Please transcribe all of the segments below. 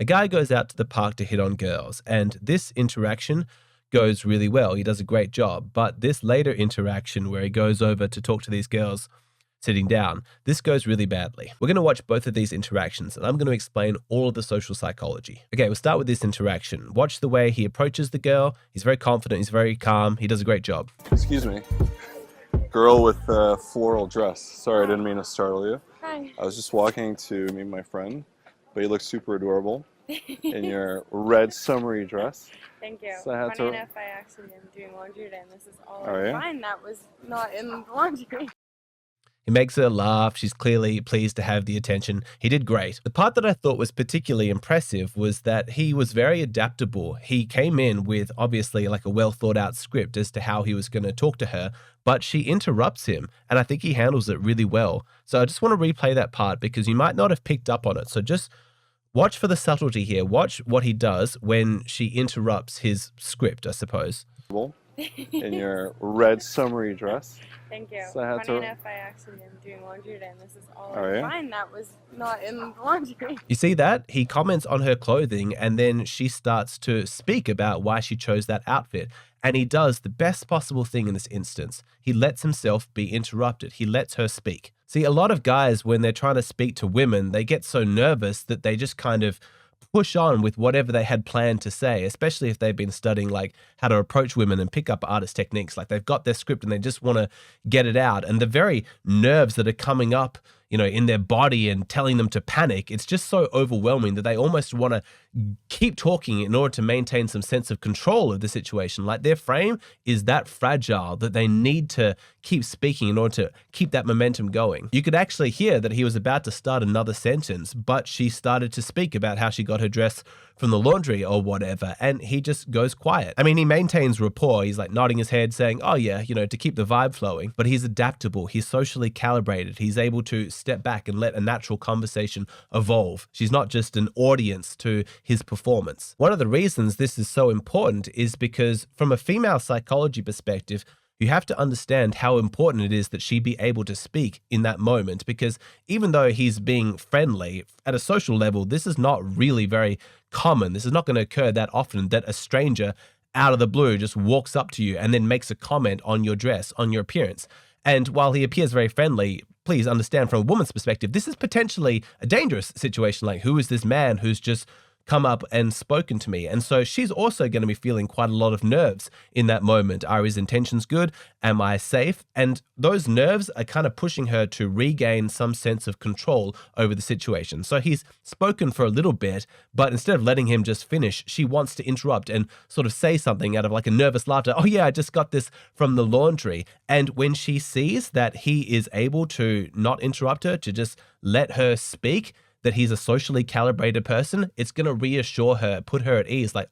A guy goes out to the park to hit on girls, and this interaction goes really well. He does a great job. But this later interaction where he goes over to talk to these girls sitting down, this goes really badly. We're going to watch both of these interactions, and I'm going to explain all of the social psychology. Okay, we'll start with this interaction. Watch the way he approaches the girl. He's very confident. He's very calm. He does a great job. Excuse me. Girl with a floral dress. Sorry, I didn't mean to startle you. Hi. I was just walking to meet my friend, but you look super adorable in your red summery dress. Thank you. So I had Funny to- enough, I actually am doing laundry today, and this is all Oh, yeah? mine that was not in the laundry. He makes her laugh. She's clearly pleased to have the attention. He did great. The part that I thought was particularly impressive was that he was very adaptable. He came in with obviously like a well thought out script as to how he was going to talk to her, but she interrupts him, and I think he handles it really well. So I just want to replay that part because you might not have picked up on it. So just watch for the subtlety here. Watch what he does when she interrupts his script, I suppose. In your red summery dress. Thank you. So I had Funny to- enough, I actually am doing laundry today, and this is all Oh, yeah? mine that was not in the laundry. You see that? He comments on her clothing and then she starts to speak about why she chose that outfit. And he does the best possible thing in this instance. He lets himself be interrupted. He lets her speak. See, a lot of guys, when they're trying to speak to women, they get so nervous that they just kind of push on with whatever they had planned to say, especially if they've been studying like how to approach women and pick up artist techniques. Like they've got their script and they just want to get it out. And the very nerves that are coming up, you know, in their body and telling them to panic, it's just so overwhelming that they almost want to keep talking in order to maintain some sense of control of the situation. Like their frame is that fragile that they need to keep speaking in order to keep that momentum going. You could actually hear that he was about to start another sentence, but she started to speak about how she got her dress from the laundry or whatever, and he just goes quiet. I mean, he maintains rapport. He's like nodding his head saying, oh yeah, you know, to keep the vibe flowing, but he's adaptable. He's socially calibrated. He's able to step back and let a natural conversation evolve. She's not just an audience to his performance. One of the reasons this is so important is because from a female psychology perspective, you have to understand how important it is that she be able to speak in that moment, because even though he's being friendly at a social level, this is not really very common. This is not going to occur that often that a stranger out of the blue just walks up to you and then makes a comment on your dress, on your appearance. And while he appears very friendly, please understand from a woman's perspective, this is potentially a dangerous situation. Like, who is this man who's just come up and spoken to me? And so she's also going to be feeling quite a lot of nerves in that moment. Are his intentions good? Am I safe? And those nerves are kind of pushing her to regain some sense of control over the situation. So he's spoken for a little bit, but instead of letting him just finish, she wants to interrupt and sort of say something out of like a nervous laughter. Oh yeah, I just got this from the laundry. And when she sees that he is able to not interrupt her, to just let her speak, that he's a socially calibrated person, it's going to reassure her, put her at ease, like,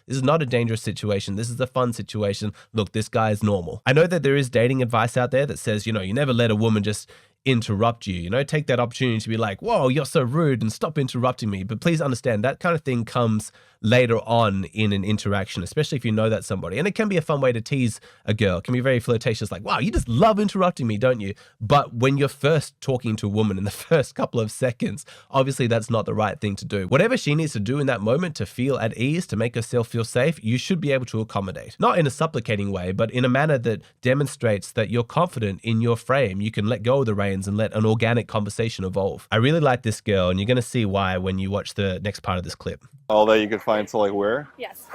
this is not a dangerous situation. This is a fun situation. Look, this guy is normal. I know that there is dating advice out there that says, you know, you never let a woman just interrupt you, you know, take that opportunity to be like, whoa, you're so rude and stop interrupting me. But please understand that kind of thing comes later on in an interaction, especially if you know that somebody. And it can be a fun way to tease a girl. It can be very flirtatious, like, wow, you just love interrupting me, don't you? But when you're first talking to a woman in the first couple of seconds, obviously that's not the right thing to do. Whatever she needs to do in that moment to feel at ease, to make herself feel safe, you should be able to accommodate. Not in a supplicating way, but in a manner that demonstrates that you're confident in your frame. You can let go of the reins and let an organic conversation evolve. I really like this girl, and you're going to see why when you watch the next part of this clip. All that you could find to like wear? Yes.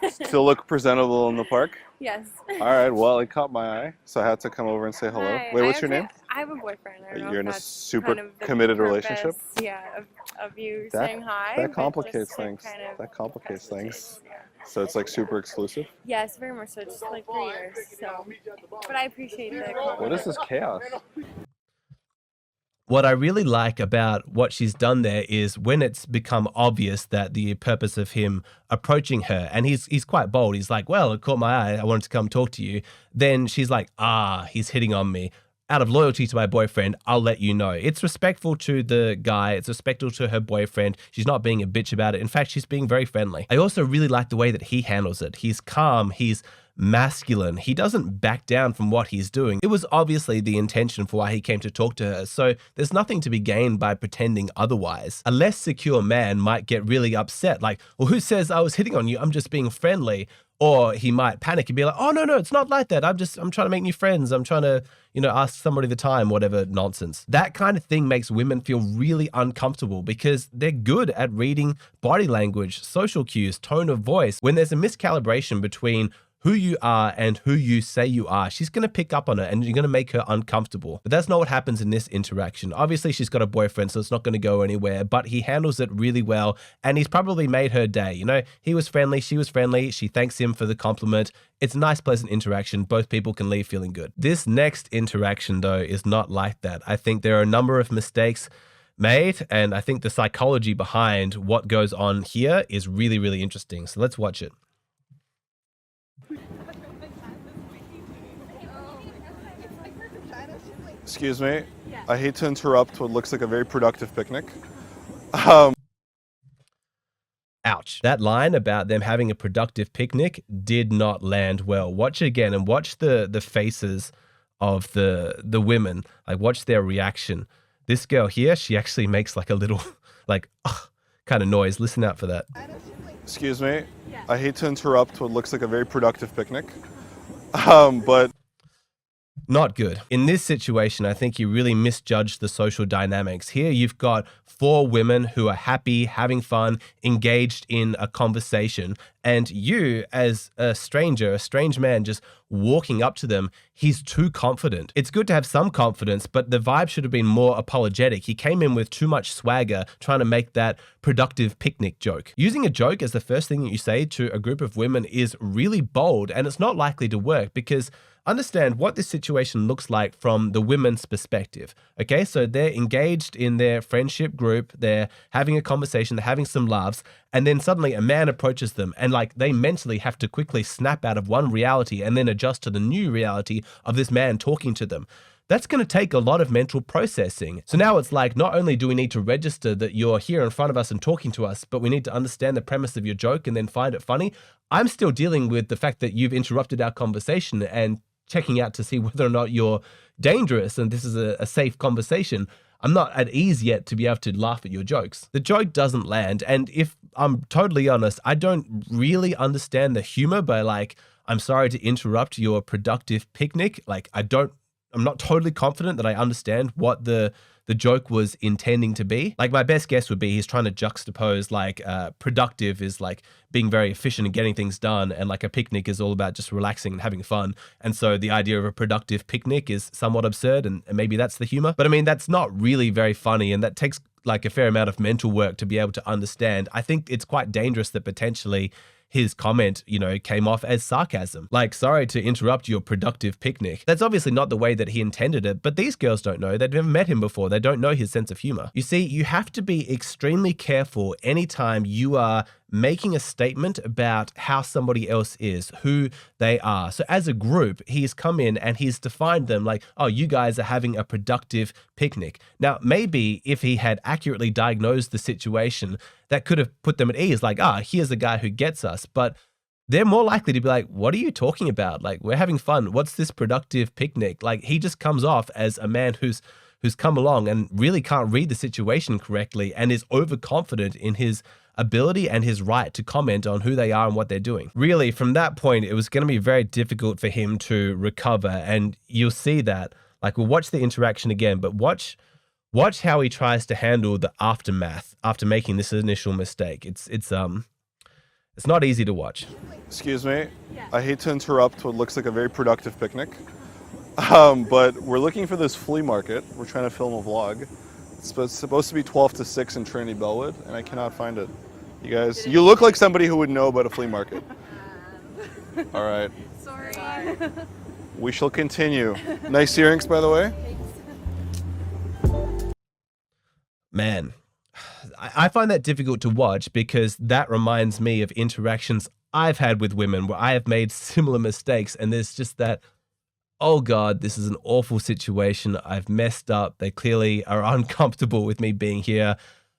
Still look presentable in the park? Yes. All right, well, it caught my eye, so I had to come over and say hello. Hi. Wait, what's your name? I have a boyfriend. I don't know You're if in a that's super kind of the committed purpose, relationship? Yeah, of you That- saying hi. that but complicates just to things. kind of That complicates things. facilitate, Yeah. So it's like super exclusive? Yes, very much so. Just like 3 years. So, but I appreciate the compliment. What is this chaos? What I really like about what she's done there is when it's become obvious that the purpose of him approaching her, and he's quite bold. He's like, well, it caught my eye. I wanted to come talk to you. Then she's like, he's hitting on me. Out of loyalty to my boyfriend, I'll let you know. It's respectful to the guy. It's respectful to her boyfriend. She's not being a bitch about it. In fact, she's being very friendly. I also really like the way that he handles it. He's calm. He's masculine. He doesn't back down from what he's doing. It was obviously the intention for why he came to talk to her, so there's nothing to be gained by pretending otherwise. A less secure man might get really upset, like, well, who says I was hitting on you? I'm just being friendly. Or he might panic and be like, oh, no, it's not like that. I'm trying to make new friends. I'm trying to, ask somebody the time, whatever nonsense. That kind of thing makes women feel really uncomfortable because they're good at reading body language, social cues, tone of voice. When there's a miscalibration between who you are and who you say you are, she's going to pick up on it and you're going to make her uncomfortable. But that's not what happens in this interaction. Obviously, she's got a boyfriend, so it's not going to go anywhere, but he handles it really well and he's probably made her day. He was friendly, she was friendly, she thanks him for the compliment. It's a nice, pleasant interaction. Both people can leave feeling good. This next interaction, though, is not like that. I think there are a number of mistakes made, and I think the psychology behind what goes on here is really, really interesting. So let's watch it. Excuse me. I hate to interrupt what looks like a very productive picnic. Ouch. That line about them having a productive picnic did not land well. Watch it again and watch the faces of the women. Like, watch their reaction. This girl here, she actually makes like a little kind of noise. Listen out for that. Excuse me. I hate to interrupt what looks like a very productive picnic. But not good. In this situation, I think you really misjudged the social dynamics. Here you've got 4 women who are happy, having fun, engaged in a conversation, and you, as a stranger, a strange man, just walking up to them, he's too confident. It's good to have some confidence, but the vibe should have been more apologetic. He came in with too much swagger, trying to make that productive picnic joke. Using a joke as the first thing that you say to a group of women is really bold, and it's not likely to work because understand what this situation looks like from the women's perspective. Okay, so they're engaged in their friendship group, they're having a conversation, they're having some laughs, and then suddenly a man approaches them and they mentally have to quickly snap out of one reality and then adjust to the new reality of this man talking to them. That's going to take a lot of mental processing. So now it's like, not only do we need to register that you're here in front of us and talking to us, but we need to understand the premise of your joke and then find it funny. I'm still dealing with the fact that you've interrupted our conversation and checking out to see whether or not you're dangerous and this is a safe conversation. I'm not at ease yet to be able to laugh at your jokes. The joke doesn't land, and if I'm totally honest, I don't really understand the humor by I'm sorry to interrupt your productive picnic. I'm not totally confident that I understand what the joke was intending to be. My best guess would be he's trying to juxtapose productive is being very efficient and getting things done, and a picnic is all about just relaxing and having fun. And so the idea of a productive picnic is somewhat absurd, and maybe that's the humor. But I mean, that's not really very funny, and that takes a fair amount of mental work to be able to understand. I think it's quite dangerous that potentially his comment, came off as sarcasm. Sorry to interrupt your productive picnic. That's obviously not the way that he intended it, but these girls don't know. They've never met him before. They don't know his sense of humor. You see, you have to be extremely careful anytime you are making a statement about how somebody else is, who they are. So as a group, he's come in and he's defined them oh, you guys are having a productive picnic. Now, maybe if he had accurately diagnosed the situation, that could have put them at ease, here's a guy who gets us. But they're more likely to be what are you talking about? We're having fun. What's this productive picnic? He just comes off as a man who's come along and really can't read the situation correctly and is overconfident in his ability and his right to comment on who they are and what they're doing. Really, from that point, it was going to be very difficult for him to recover. And you'll see that. We'll watch the interaction again, but watch how he tries to handle the aftermath after making this initial mistake. It's not easy to watch. Excuse me. I hate to interrupt what looks like a very productive picnic. But we're looking for this flea market. We're trying to film a vlog. It's supposed to be 12 to 6 in Trinity Bellwood, and I cannot find it. You look like somebody who would know about a flea market. All right. Sorry. We shall continue. Nice earrings, by the way. Man, I find that difficult to watch because that reminds me of interactions I've had with women where I have made similar mistakes, and there's just that, oh God, this is an awful situation. I've messed up. They clearly are uncomfortable with me being here.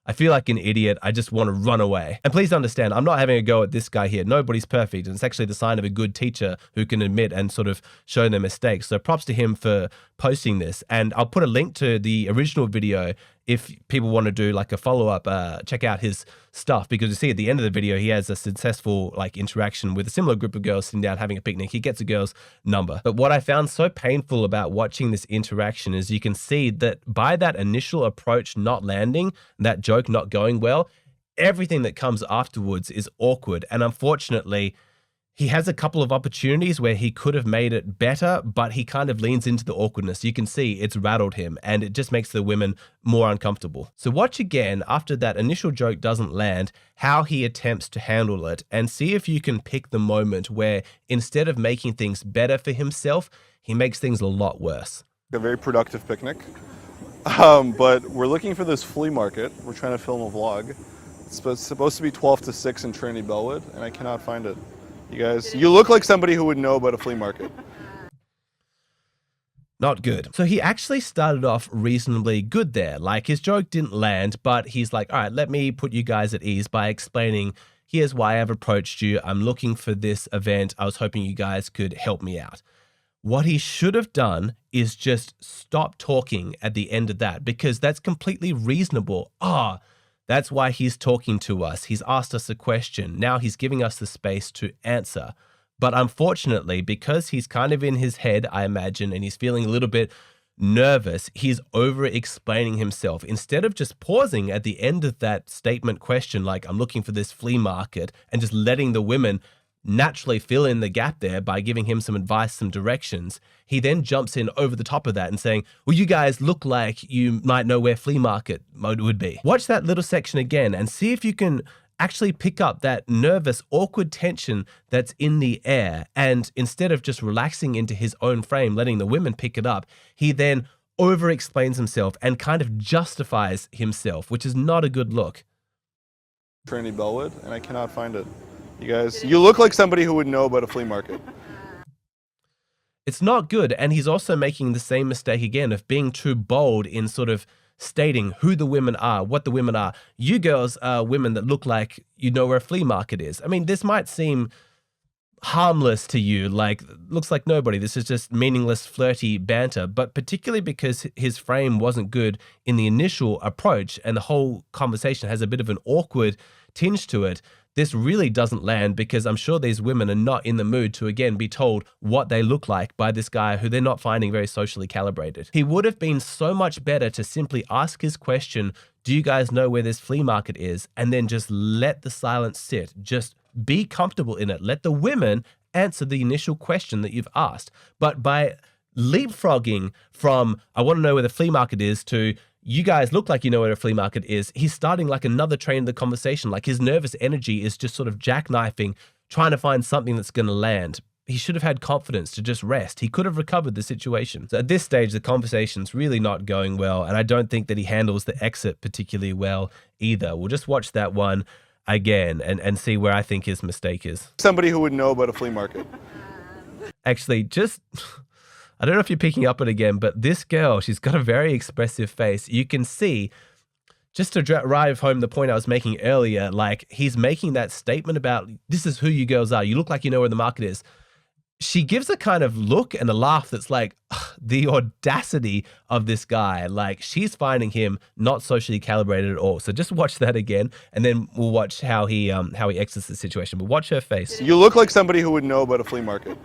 I feel like an idiot. I just want to run away. And please understand, I'm not having a go at this guy here. Nobody's perfect. And it's actually the sign of a good teacher who can admit and sort of show their mistakes. So props to him for posting this. And I'll put a link to the original video if people want to do like a follow-up, check out his stuff, because you see at the end of the video, he has a successful like interaction with a similar group of girls sitting down having a picnic. He gets a girl's number. But what I found so painful about watching this interaction is you can see that by that initial approach not landing, that joke not going well, everything that comes afterwards is awkward. And unfortunately, he has a couple of opportunities where he could have made it better, but he kind of leans into the awkwardness. You can see it's rattled him and it just makes the women more uncomfortable. So watch again after that initial joke doesn't land, how he attempts to handle it, and see if you can pick the moment where instead of making things better for himself, he makes things a lot worse. A very productive picnic. But we're looking for this flea market. We're trying to film a vlog. It's supposed to be 12 to 6 in Trinity Bellwood, and I cannot find it. You guys, you look like somebody who would know about a flea market. Not good. So he actually started off reasonably good there. Like his joke didn't land, but he's like, all right, let me put you guys at ease by explaining, here's why I've approached you. I'm looking for this event. I was hoping you guys could help me out. What he should have done is just stop talking at the end of that, because that's completely reasonable. That's why he's talking to us. He's asked us a question. Now he's giving us the space to answer. But unfortunately, because he's kind of in his head, I imagine, and he's feeling a little bit nervous, he's over-explaining himself. Instead of just pausing at the end of that statement question, like, I'm looking for this flea market, and just letting the women naturally fill in the gap there by giving him some advice, some directions, he then jumps in over the top of that and saying, well, you guys look like you might know where flea market would be. Watch that little section again and see if you can actually pick up that nervous, awkward tension that's in the air. And instead of just relaxing into his own frame, letting the women pick it up, he then over-explains himself and kind of justifies himself, which is not a good look. Trinity Bellwood, and I cannot find it. You guys, you look like somebody who would know about a flea market. It's not good. And he's also making the same mistake again of being too bold in sort of stating who the women are, what the women are. You girls are women that look like you know where a flea market is. I mean, this might seem harmless to you, like looks like nobody. This is just meaningless, flirty banter. But particularly because his frame wasn't good in the initial approach and the whole conversation has a bit of an awkward tinge to it, this really doesn't land, because I'm sure these women are not in the mood to, again, be told what they look like by this guy who they're not finding very socially calibrated. He would have been so much better to simply ask his question, do you guys know where this flea market is? And then just let the silence sit. Just be comfortable in it. Let the women answer the initial question that you've asked. But by leapfrogging from, I want to know where the flea market is, to, you guys look like you know where a flea market is, he's starting like another train of the conversation. Like his nervous energy is just sort of jackknifing, trying to find something that's going to land. He should have had confidence to just rest. He could have recovered the situation. So at this stage, the conversation's really not going well, and I don't think that he handles the exit particularly well either. We'll just watch that one again and see where I think his mistake is. Somebody who would know about a flea market. Actually, just... I don't know if you're picking up it again, but this girl, she's got a very expressive face. You can see, just to drive home the point I was making earlier, like he's making that statement about, this is who you girls are. You look like you know where the market is. She gives a kind of look and a laugh that's like, the audacity of this guy. Like she's finding him not socially calibrated at all. So just watch that again, and then we'll watch how he exits the situation. But watch her face. You look like somebody who would know about a flea market.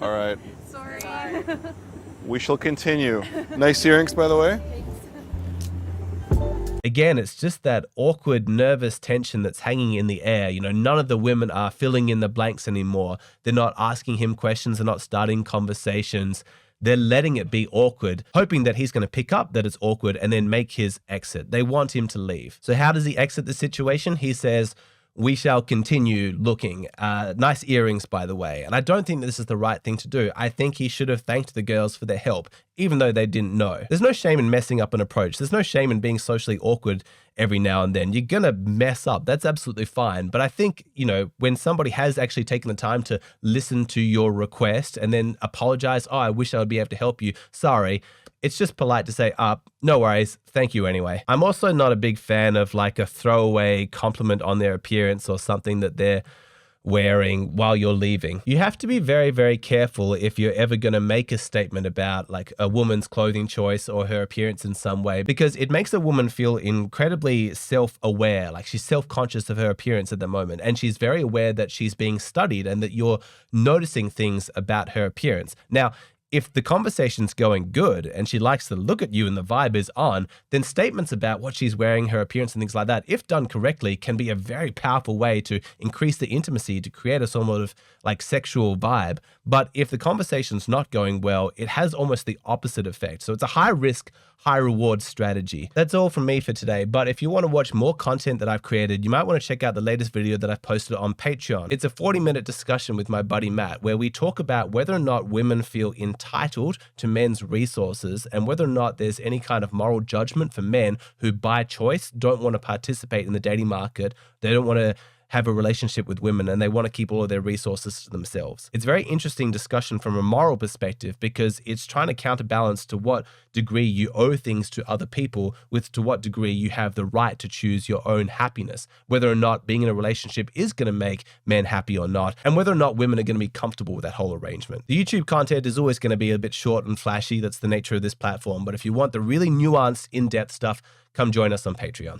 All right. Sorry. We shall continue. Nice earrings, by the way. Again, it's just that awkward, nervous tension that's hanging in the air. You know, none of the women are filling in the blanks anymore. They're not asking him questions. They're not starting conversations. They're letting it be awkward, hoping that he's going to pick up that it's awkward and then make his exit. They want him to leave. So how does he exit the situation? He says, we shall continue looking. Nice earrings, by the way. And I don't think that this is the right thing to do. I think he should have thanked the girls for their help, even though they didn't know. There's no shame in messing up an approach. There's no shame in being socially awkward every now and then. You're going to mess up. That's absolutely fine. But I think, you know, when somebody has actually taken the time to listen to your request and then apologize, oh, I wish I would be able to help you. Sorry. it's just polite to say, no worries, thank you anyway. I'm also not a big fan of like a throwaway compliment on their appearance or something that they're wearing while you're leaving. You have to be very, very careful if you're ever going to make a statement about like a woman's clothing choice or her appearance in some way, because it makes a woman feel incredibly self-aware, like she's self-conscious of her appearance at the moment, and she's very aware that she's being studied and that you're noticing things about her appearance. Now, if the conversation's going good and she likes to look at you and the vibe is on, then statements about what she's wearing, her appearance and things like that, if done correctly, can be a very powerful way to increase the intimacy, to create a sort of like sexual vibe. But if the conversation's not going well, it has almost the opposite effect. So it's a high risk, high reward strategy. That's all from me for today. But if you want to watch more content that I've created, you might want to check out the latest video that I've posted on Patreon. It's a 40-minute discussion with my buddy Matt, where we talk about whether or not women feel entitled to men's resources and whether or not there's any kind of moral judgment for men who by choice don't want to participate in the dating market. They don't want to have a relationship with women and they want to keep all of their resources to themselves. It's a very interesting discussion from a moral perspective because it's trying to counterbalance to what degree you owe things to other people with to what degree you have the right to choose your own happiness, whether or not being in a relationship is going to make men happy or not, and whether or not women are going to be comfortable with that whole arrangement. The YouTube content is always going to be a bit short and flashy. That's the nature of this platform. But if you want the really nuanced, in-depth stuff, come join us on Patreon.